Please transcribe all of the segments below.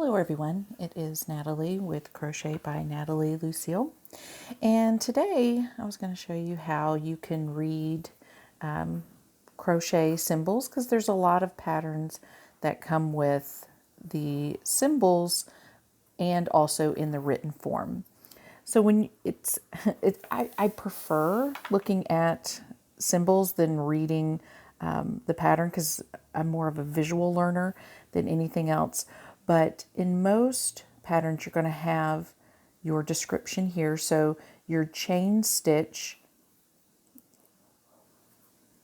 Hello everyone, it is Natalie with Crochet by NatalieLucille, and today I was going to show you how you can read crochet symbols, because there's a lot of patterns that come with the symbols and also in the written form. So when I prefer looking at symbols than reading the pattern, because I'm more of a visual learner than anything else. But in most patterns, you're going to have your description here. So your chain stitch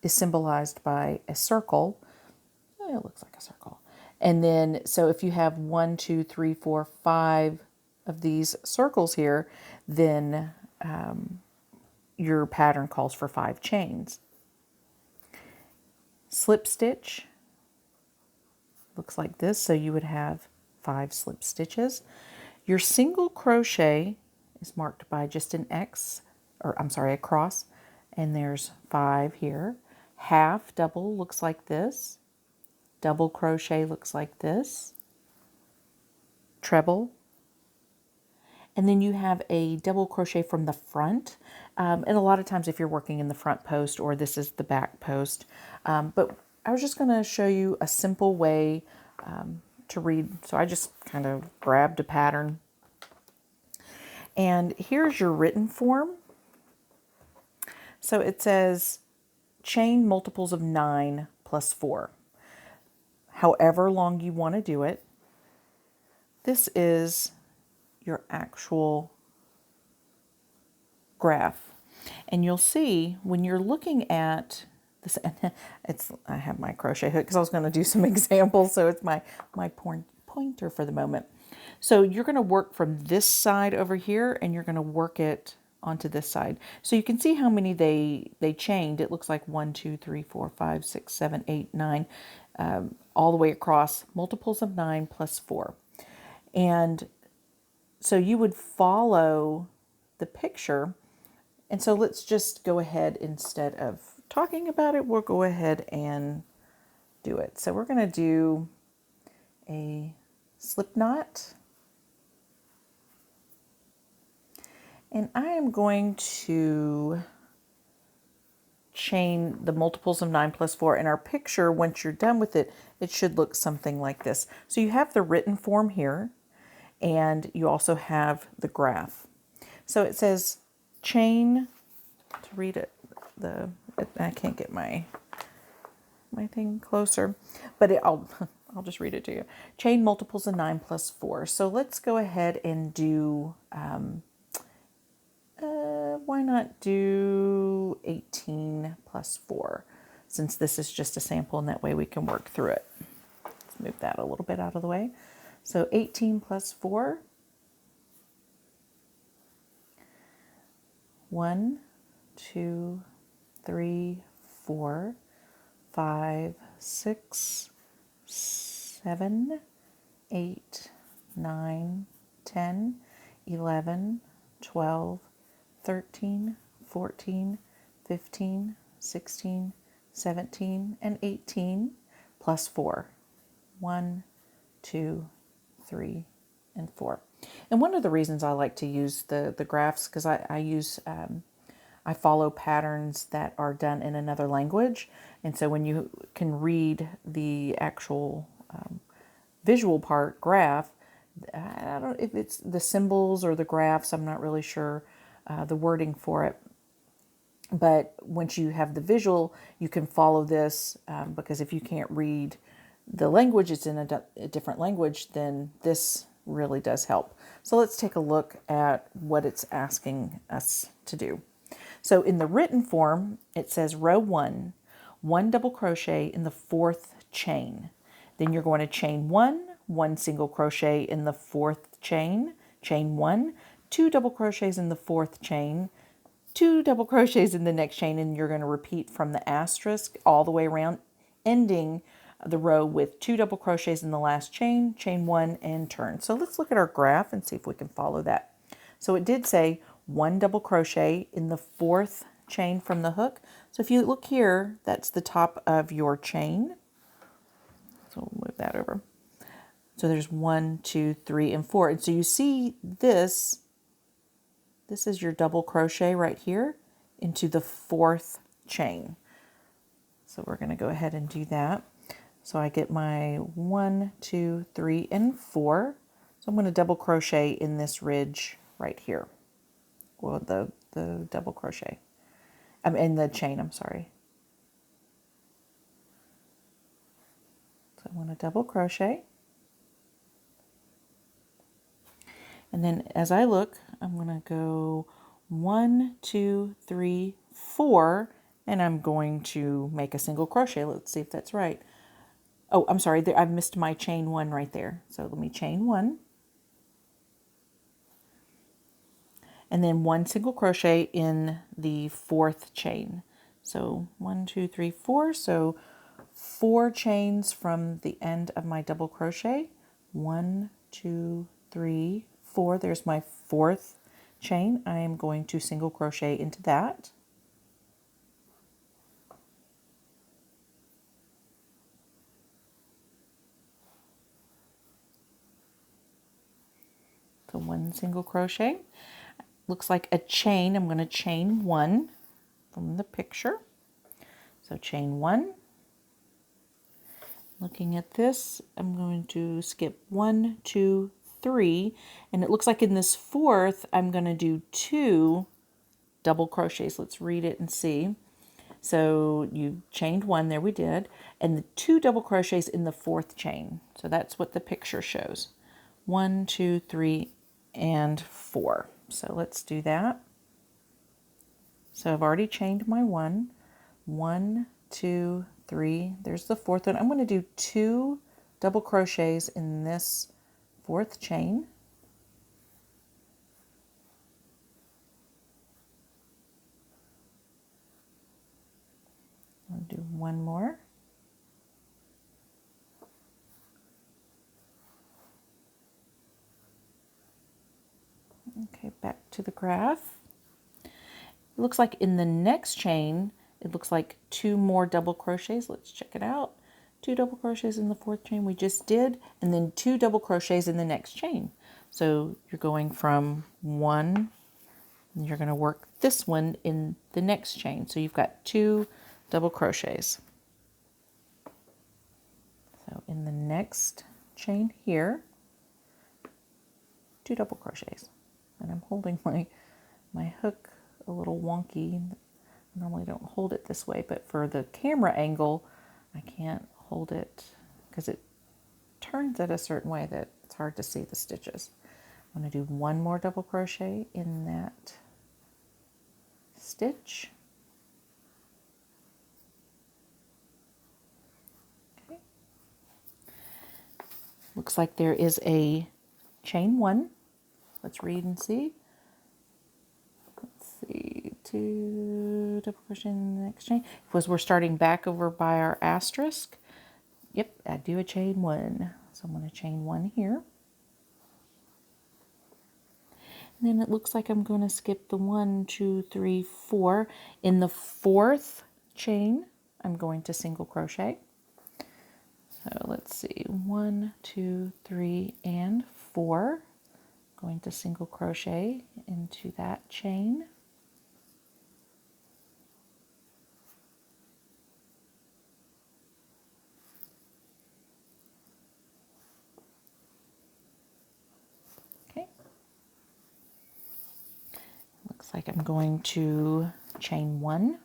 is symbolized by a circle. It looks like a circle. And then, so if you have 1, 2, 3, 4, 5 of these circles here, then your pattern calls for 5 chains. Slip stitch looks like this, so you would have 5 slip stitches. Your single crochet is marked by just an X, or I'm sorry, a cross, and there's 5 here. Half double looks like this. Double crochet looks like this. Treble. And then you have a double crochet from the front. And a lot of times if you're working in the front post, or this is the back post. But I was just going to show you a simple way to read. So I just kind of grabbed a pattern. And here's your written form. So it says chain multiples of 9 plus 4. However long you want to do it. This is your actual graph. And you'll see when you're looking at this, I have my crochet hook because I was going to do some examples, so it's my pointer for the moment. So you're going to work from this side over here, and you're going to work it onto this side. So you can see how many they chained. It looks like 1, 2, 3, 4, 5, 6, 7, 8, 9, all the way across, multiples of 9 plus 4. And so you would follow the picture. And so let's just go ahead, instead of talking about it, we'll go ahead and do it. So we're going to do a slip knot. And I am going to chain the multiples of 9 plus 4. In our picture, once you're done with it, it should look something like this. So you have the written form here, and you also have the graph. So it says chain, to read it, I can't get my thing closer, but I'll just read it to you. Chain multiples of 9 plus 4. So let's go ahead and do, why not do 18 plus 4, since this is just a sample, and that way we can work through it. Let's move that a little bit out of the way. So 18 plus 4. 1, 2, 3, 4, 5, 6, 7, 8, 9, 10, 11, 12, 13, 14, 15, 16, 17, and 18 plus 4. 1, 2, 3, and 4. And one of the reasons I like to use the graphs, because I follow patterns that are done in another language. And so when you can read the actual visual part, graph, I don't know if it's the symbols or the graphs, I'm not really sure the wording for it. But once you have the visual, you can follow this, because if you can't read the language, it's in a different language, then this really does help. So let's take a look at what it's asking us to do. So in the written form, it says row 1, 1 double crochet in the 4th chain. Then you're going to chain 1, 1 single crochet in the 4th chain, chain 1, 2 double crochets in the 4th chain, 2 double crochets in the next chain, and you're going to repeat from the asterisk all the way around, ending the row with 2 double crochets in the last chain, chain 1, and turn. So let's look at our graph and see if we can follow that. So it did say 1 double crochet in the 4th chain from the hook. So if you look here, that's the top of your chain. So we'll move that over. So there's 1, 2, 3, and 4. And so you see this is your double crochet right here into the 4th chain. So we're going to go ahead and do that. So I get my 1, 2, 3, and 4. So I'm going to double crochet in this ridge right here. Well, the double crochet. I'm in the chain, I'm sorry. So I'm going to double crochet. And then as I look, I'm going to go 1, 2, 3, 4, and I'm going to make a single crochet. Let's see if that's right. Oh, I'm sorry, I've missed my chain 1 right there. So let me chain 1. And then 1 single crochet in the 4th chain. So 1, 2, 3, 4. So 4 chains from the end of my double crochet. 1, 2, 3, 4. There's my 4th chain. I am going to single crochet into that. So 1 single crochet. Looks like a chain. I'm going to chain 1 from the picture. So chain 1. Looking at this, I'm going to skip 1, 2, 3, and it looks like in this 4th, I'm going to do 2 double crochets. Let's read it and see. So you chained 1, there we did, and the 2 double crochets in the 4th chain. So that's what the picture shows. 1, 2, 3, and 4. So let's do that. So I've already chained my 1. 1, 2, 3. There's the 4th one. I'm going to do 2 double crochets in this 4th chain. I'll do 1 more. Okay, back to the graph. It looks like in the next chain, it looks like 2 more double crochets. Let's check it out. 2 double crochets in the 4th chain we just did, and then 2 double crochets in the next chain. So you're going from 1, and you're going to work this one in the next chain. So you've got 2 double crochets. So in the next chain here, 2 double crochets. And I'm holding my hook a little wonky. I normally don't hold it this way, but for the camera angle, I can't hold it because it turns it a certain way that it's hard to see the stitches. I'm going to do 1 more double crochet in that stitch. Okay. Looks like there is a chain 1. Let's read and see. Let's see, 2 double crochet in the next chain. Because we're starting back over by our asterisk. Yep, I do a chain 1. So I'm going to chain 1 here. And then it looks like I'm going to skip the 1, 2, 3, 4. In the 4th chain, I'm going to single crochet. So let's see, 1, 2, 3, and 4. Going to single crochet into that chain. Okay. Looks like I'm going to chain 1.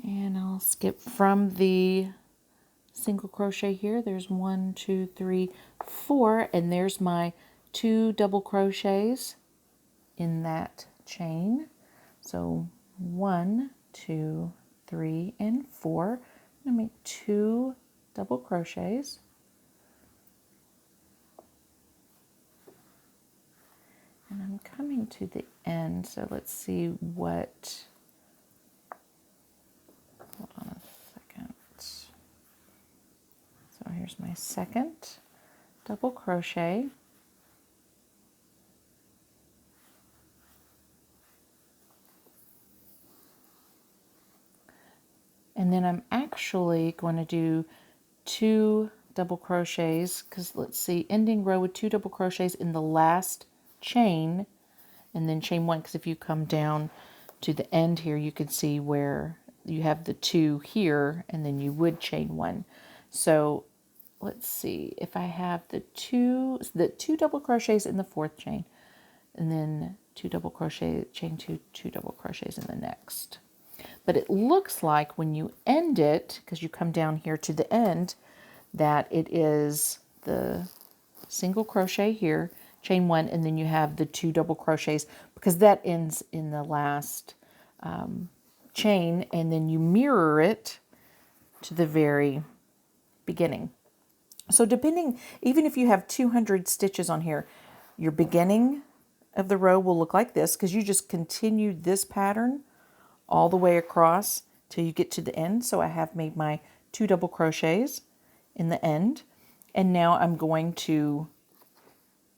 And I'll skip from the single crochet here. There's 1, 2, 3, 4, and there's my 2 double crochets in that chain. So 1, 2, 3, and 4. I'm going to make 2 double crochets. And I'm coming to the end, so let's see what, hold on a second. So here's my second double crochet. And then I'm actually going to do 2 double crochets, because let's see, ending row with 2 double crochets in the last chain, and then chain 1, because if you come down to the end here, you can see where you have the 2 here, and then you would chain 1. So let's see, if I have the two double crochets in the 4th chain, and then 2 double crochet, chain 2, 2 double crochets in the next. But it looks like when you end it, because you come down here to the end, that it is the single crochet here, chain 1, and then you have the 2 double crochets, because that ends in the last chain, and then you mirror it to the very beginning. So depending, even if you have 200 stitches on here, your beginning of the row will look like this, because you just continued this pattern all the way across till you get to the end. So I have made my 2 double crochets in the end, and now I'm going to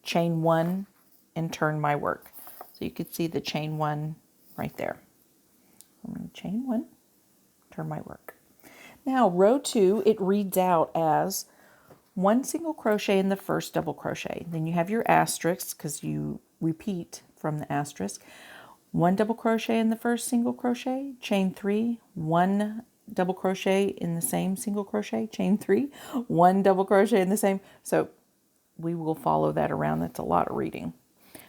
chain 1 and turn my work. So you can see the chain 1 right there. I'm going to chain 1, turn my work. Now row 2, it reads out as 1 single crochet in the first double crochet. Then you have your asterisk, because you repeat from the asterisk. 1 double crochet in the first single crochet, chain 3, 1 double crochet in the same single crochet, chain 3, 1 double crochet in the same. So we will follow that around. That's a lot of reading.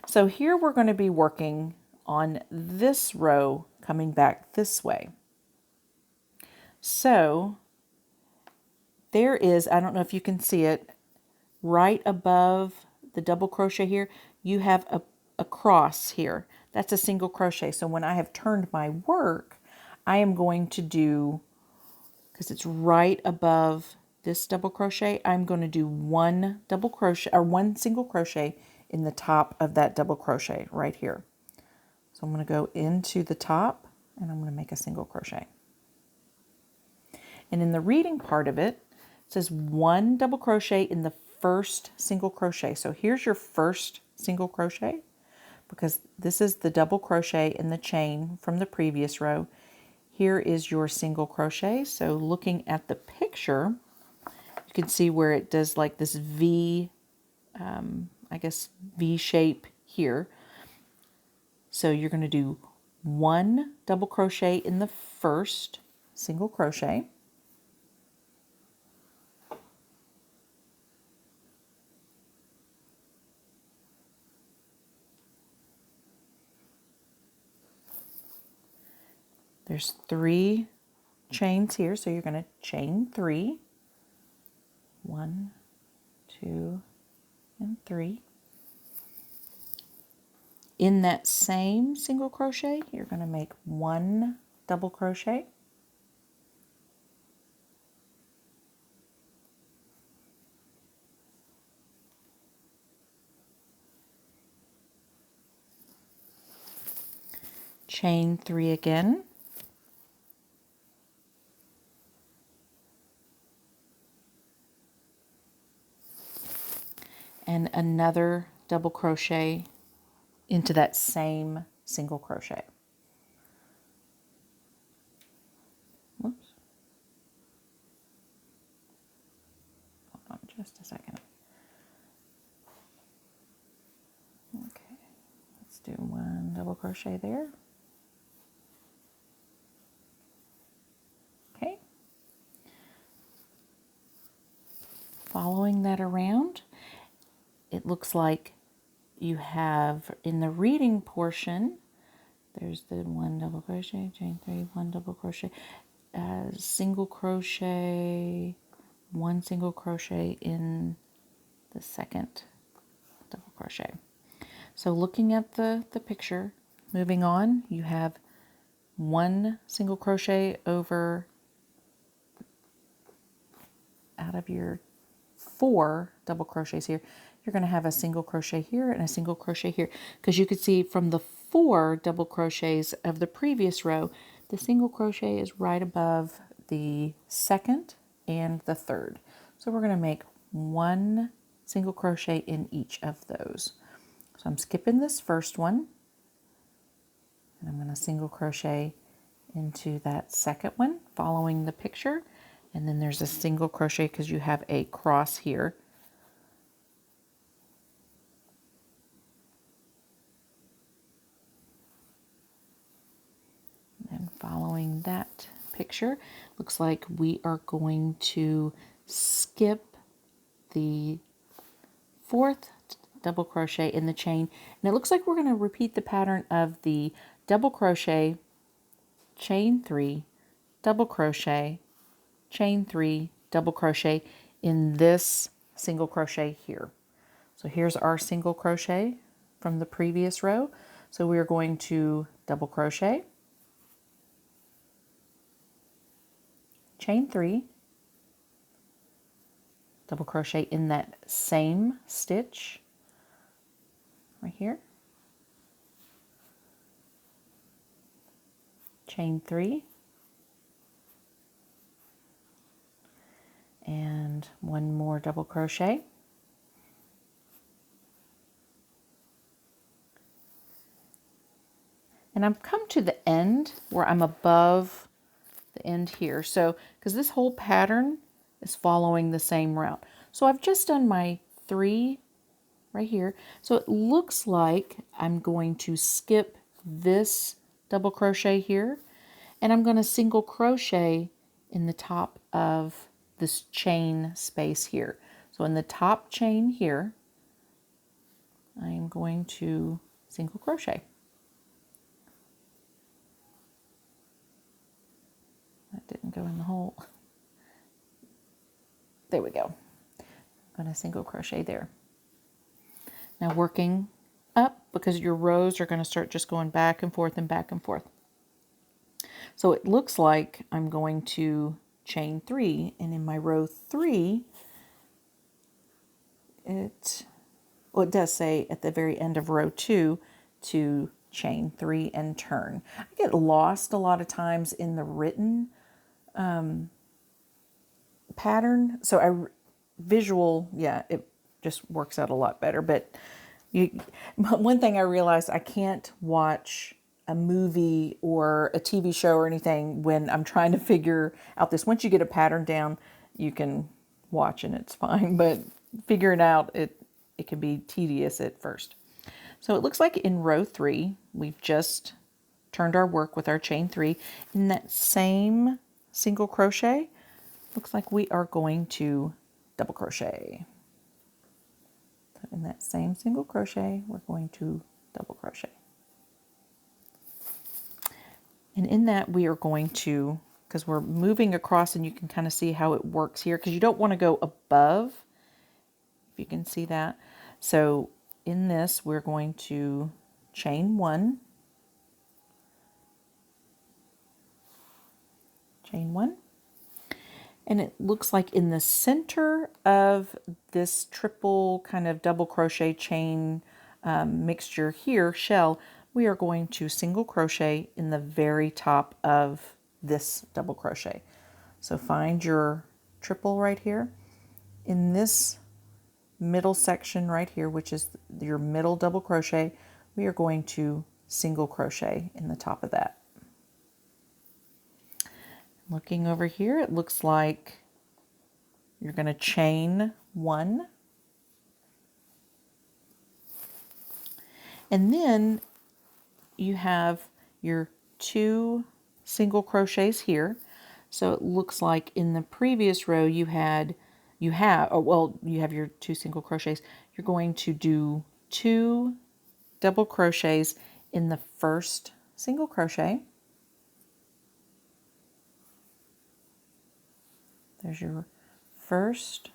So here we're going to be working on this row coming back this way. So there is, I don't know if you can see it, right above the double crochet here, you have a cross here. That's a single crochet. So when I have turned my work, I am going to do, because it's right above this double crochet, I'm going to do 1 double crochet, or 1 single crochet in the top of that double crochet right here. So I'm going to go into the top, and I'm going to make a single crochet. And in the reading part of it, it says 1 double crochet in the first single crochet. So here's your first single crochet, because this is the double crochet in the chain from the previous row. Here is your single crochet. So looking at the picture, you can see where it does like this V, I guess V shape here. So you're going to do 1 double crochet in the first single crochet. There's 3 chains here, so you're going to chain 3. 1, 2, and 3. In that same single crochet, you're going to make 1 double crochet. Chain 3 again. And another double crochet into that same single crochet. Whoops. Hold on just a second. Okay, let's do 1 double crochet there. Okay. Following that around, it looks like you have in the reading portion, there's the 1 double crochet, chain 3, 1 double crochet, single crochet, 1 single crochet in the second double crochet. So looking at the picture, moving on, you have 1 single crochet over out of your 4 double crochets here. You're going to have a single crochet here and a single crochet here, because you could see from the 4 double crochets of the previous row, the single crochet is right above the second and the third. So we're going to make 1 single crochet in each of those. So I'm skipping this first one, and I'm going to single crochet into that second one, following the picture, and then there's a single crochet because you have a cross here. And following that picture, looks like we are going to skip the 4th double crochet in the chain, and it looks like we're going to repeat the pattern of the double crochet, chain 3, double crochet, chain 3, double crochet in this single crochet here. So here's our single crochet from the previous row. So we are going to double crochet, chain 3, double crochet in that same stitch right here, chain 3, and one more double crochet, and I've come to the end where I'm above the end here. So because this whole pattern is following the same route, so I've just done my 3 right here. So it looks like I'm going to skip this double crochet here, and I'm going to single crochet in the top of this chain space here. So in the top chain here, I'm going to single crochet. That didn't go in the hole. There we go. I'm going to single crochet there. Now working up, because your rows are going to start just going back and forth and back and forth. So it looks like I'm going to chain 3, and in my row 3, it does say at the very end of row 2 to chain 3 and turn. I get lost a lot of times in the written pattern, so visual, yeah, it just works out a lot better. But one thing I realized, I can't watch a movie or a TV show or anything when I'm trying to figure out this. Once you get a pattern down, you can watch and it's fine, but figuring out it can be tedious at first. So it looks like in row 3, we've just turned our work with our chain 3. In that same single crochet, looks like we are going to double crochet. So in that same single crochet, we're going to double crochet. And in that, we are going to, because we're moving across, and you can kind of see how it works here, because you don't want to go above, if you can see that. So in this, we're going to chain 1, chain 1, and it looks like in the center of this triple kind of double crochet chain mixture here, shell, we are going to single crochet in the very top of this double crochet. So find your triple right here. In this middle section right here, which is your middle double crochet, we are going to single crochet in the top of that. Looking over here, it looks like you're going to chain 1, and then you have your 2 single crochets here. So it looks like in the previous row you have your 2 single crochets. You're going to do 2 double crochets in the first single crochet. There's your first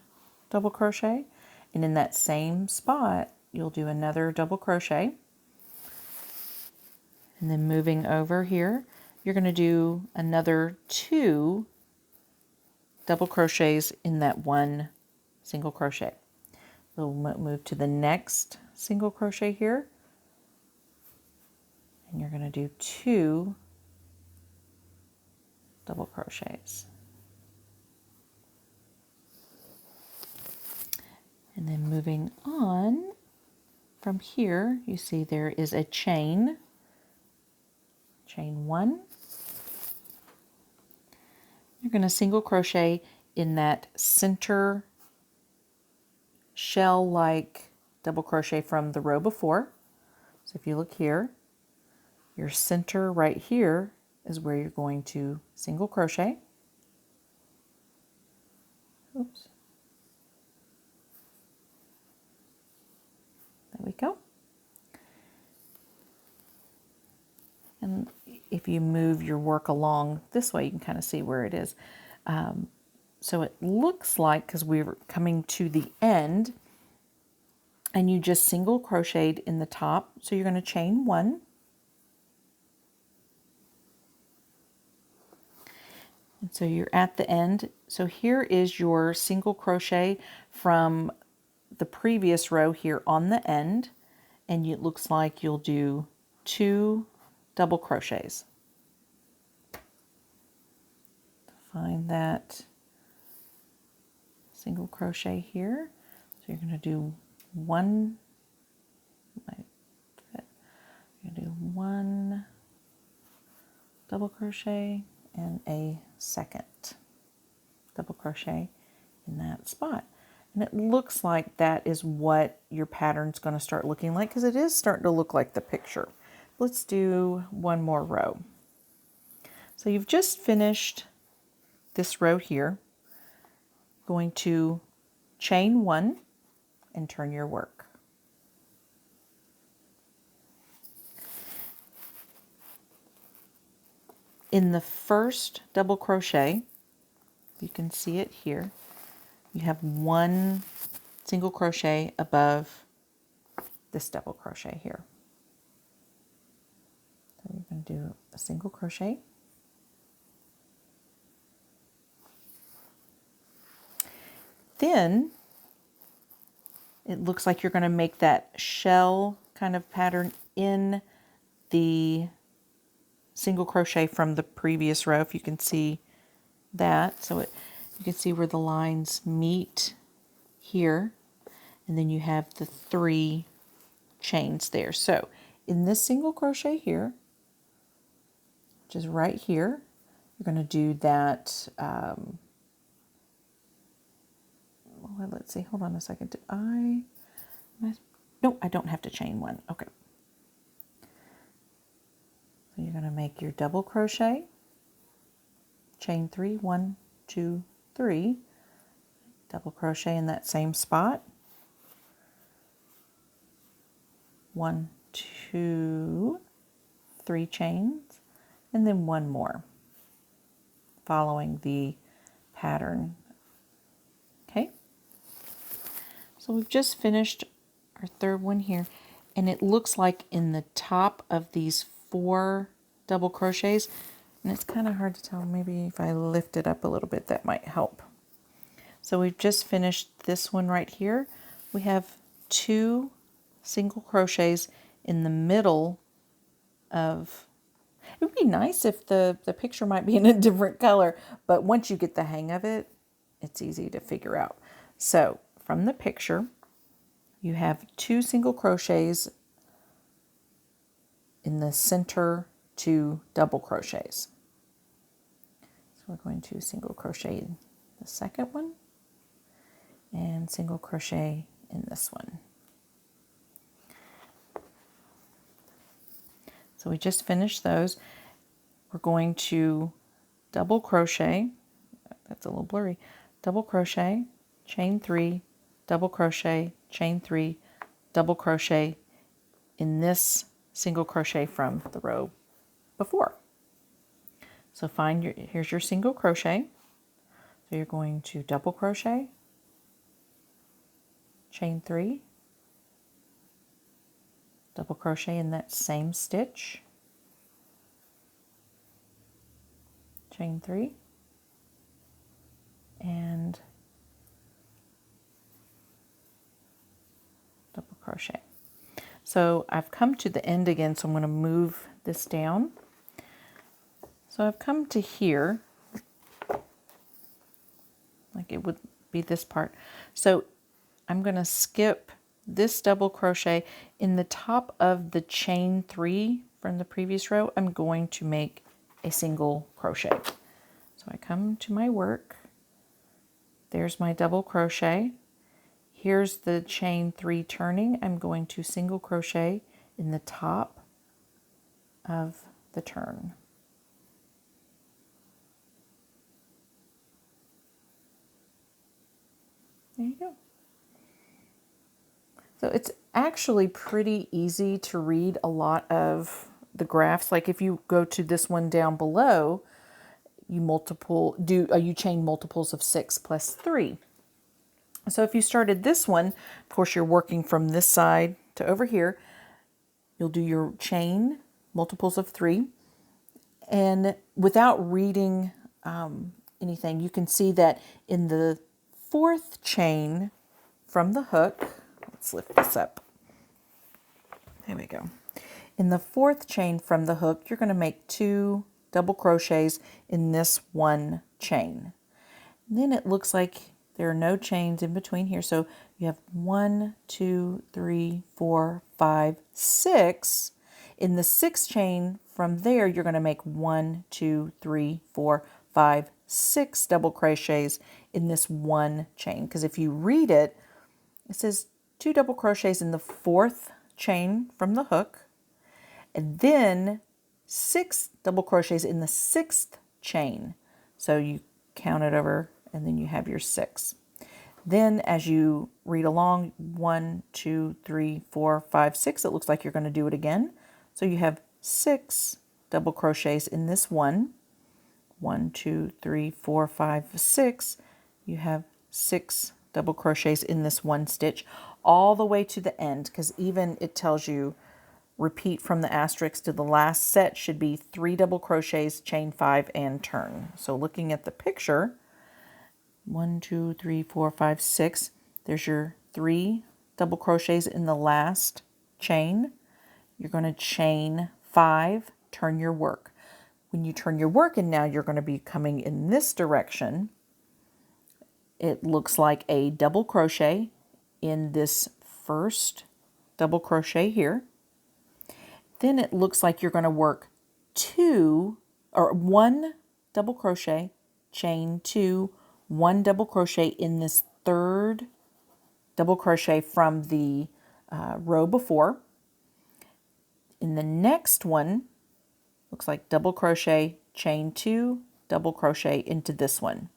double crochet, and in that same spot you'll do another double crochet. And then moving over here, you're going to do another 2 double crochets in that one single crochet. We'll move to the next single crochet here, and you're going to do 2 double crochets. And then moving on from here, you see there is a chain 1, going to single crochet in that center shell-like double crochet from the row before. So if you look here, your center right here is where you're going to single crochet. Oops. There we go. And if you move your work along this way, you can kind of see where it is. So it looks like, because we're coming to the end, and you just single crocheted in the top, so you're going to chain one. And so you're at the end. So here is your single crochet from the previous row here on the end, and it looks like you'll do 2 double crochets. Find that single crochet here. So you're going to do one, you're going to do 1 double crochet and a second double crochet in that spot. And it looks like that is what your pattern's going to start looking like, because it is starting to look like the picture. Let's do one more row. So you've just finished this row here. Going to chain 1 and turn your work. In the first double crochet, you can see it here, you have 1 single crochet above this double crochet here. So you're going to do a single crochet, then it looks like you're going to make that shell kind of pattern in the single crochet from the previous row, if you can see that. So you can see where the lines meet here, and then you have the 3 chains there. So in this single crochet here, which is right here, you're going to do that. Well, let's see, hold on a second. No, I don't have to chain 1. Okay. So you're going to make your double crochet, chain 3, 1, 2, 3, double crochet in that same spot, 1, 2, 3 chains, and then 1 more, following the pattern. Okay, so we've just finished our third one here, and it looks like in the top of these 4 double crochets, and it's kind of hard to tell, maybe if I lift it up a little bit that might help. So we've just finished this one right here. We have 2 single crochets in the middle of, it would be nice if the picture might be in a different color, but once you get the hang of it, it's easy to figure out. So from the picture, you have 2 single crochets in the center, 2 double crochets. So we're going to single crochet in the second one and single crochet in this one. So we just finished those. We're going to double crochet, that's a little blurry, double crochet, chain 3, double crochet, chain 3, double crochet in this single crochet from the row before. So find your, here's your single crochet. So you're going to double crochet, chain 3, double crochet in that same stitch, chain 3, and double crochet. So I've come to the end again, so I'm going to move this down. So I've come to here, like it would be this part. So I'm going to skip this double crochet in the top of the chain 3 from the previous row. I'm going to make a single crochet. So I come to my work. There's my double crochet. Here's the chain 3 turning. I'm going to single crochet in the top of the turn. There you go. So it's actually pretty easy to read a lot of the graphs. Like if you go to this one down below, you chain multiples of 6 plus 3. So if you started this one, of course you're working from this side to over here, you'll do your chain multiples of 3. And without reading anything, you can see that in the 4th chain from the hook, let's lift this up. There we go. In the 4th chain from the hook, you're going to make 2 double crochets in this one chain. And then it looks like there are no chains in between here. So you have 1, 2, 3, 4, 5, 6. In the 6th chain from there, you're going to make 1, 2, 3, 4, 5, 6 double crochets in this one chain. Because if you read it, it says 2 double crochets in the 4th chain from the hook, and then 6 double crochets in the 6th chain. So you count it over, and then you have your 6. Then as you read along, 1, 2, 3, 4, 5, 6, it looks like you're going to do it again. So you have 6 double crochets in this one. 1, 2, 3, 4, 5, 6. You have 6 double crochets in this one stitch all the way to the end, because even it tells you repeat from the asterisk to the last set should be 3 double crochets, chain 5, and turn. So looking at the picture, 1, 2, 3, 4, 5, 6. There's your 3 double crochets in the last chain. You're going to chain 5, turn your work. When you turn your work, and now you're going to be coming in this direction, it looks like a double crochet in this first double crochet here. Then it looks like you're going to work 1 double crochet, chain 2, 1 double crochet in this third double crochet from the row before. In the next one, looks like double crochet, chain 2, double crochet into this one.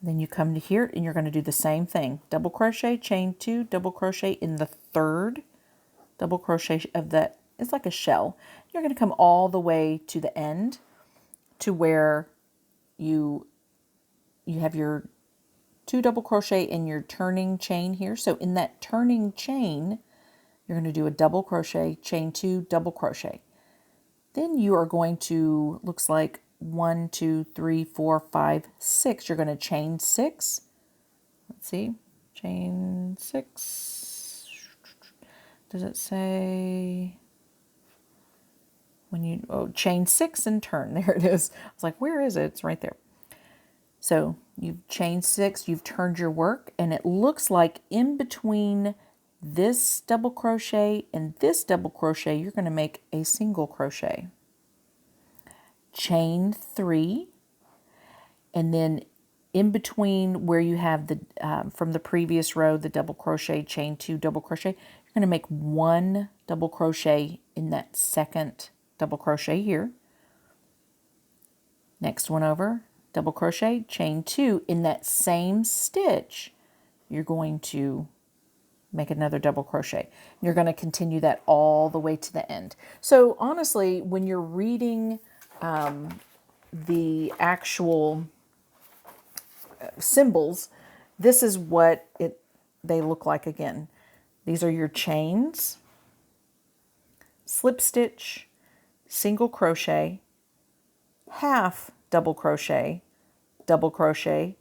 Then you come to here and you're going to do the same thing. Double crochet, chain 2, double crochet in the third double crochet of that. It's like a shell. You're going to come all the way to the end to where you have your 2 double crochet in your turning chain here. So in that turning chain, you're going to do a double crochet, chain 2, double crochet. Then you are going to, looks like 1, 2, 3, 4, 5, 6. You're going to chain 6. Let's see, chain 6. Does it say when you, chain 6 and turn? There it is. I was like, where is it? It's right there. So you've chained 6, you've turned your work, and it looks like in between this double crochet and this double crochet, you're going to make a single crochet. Chain 3, and then in between where you have the from the previous row, the double crochet, chain 2, double crochet, you're going to make 1 double crochet in that second double crochet here. Next one over, double crochet, chain 2, in that same stitch, you're going to make another double crochet. You're going to continue that all the way to the end. So honestly, when you're reading the actual symbols, this is what they look like again. These are your chains, slip stitch, single crochet, half double crochet, treble crochet,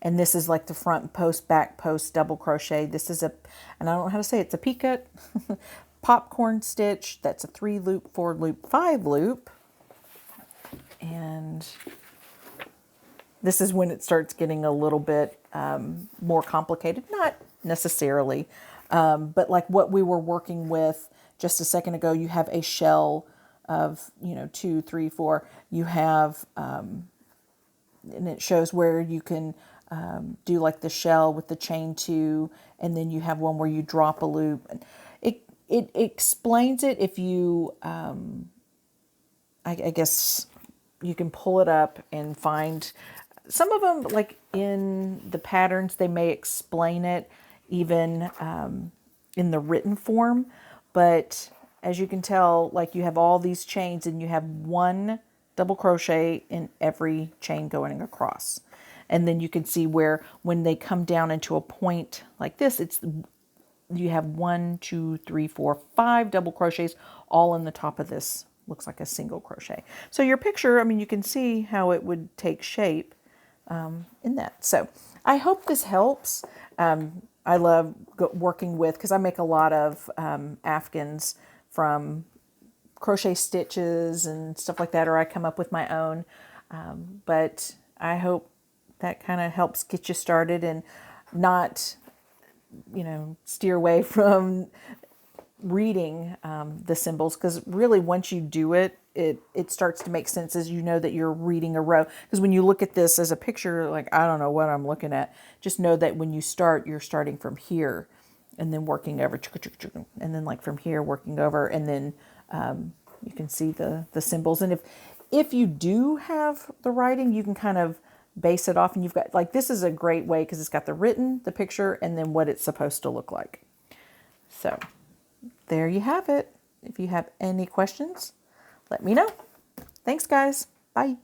and this is like the front post, back post, double crochet. This is and I don't know how to say it, it's a picut, popcorn stitch. That's a 3 loop, 4 loop, 5 loop. And this is when it starts getting a little bit more complicated. Not necessarily, but like what we were working with just a second ago, you have a shell of, you know, 2, 3, 4. You have, and it shows where you can do like the shell with the chain 2, and then you have one where you drop a loop. And it explains it if you, I guess you can pull it up and find some of them, like in the patterns, they may explain it even in the written form. But as you can tell, like you have all these chains and you have one double crochet in every chain going across. And then you can see where when they come down into a point like this, you have 1, 2, 3, 4, 5 double crochets all in the top of this. Looks like a single crochet. So your picture, I mean, you can see how it would take shape in that. So I hope this helps. I love working with, because I make a lot of Afghans from crochet stitches and stuff like that, or I come up with my own. But I hope that kind of helps get you started and not, you know, steer away from reading the symbols, because really once you do it, it starts to make sense as you know that you're reading a row. Because when you look at this as a picture, like, I don't know what I'm looking at, just know that when you start, you're starting from here and then working over, and then like from here working over, and then you can see the symbols. And if you do have the writing, you can kind of base it off, and you've got, like, this is a great way because it's got the written, the picture, and then what it's supposed to look like. So there you have it. If you have any questions, let me know. Thanks, guys. Bye.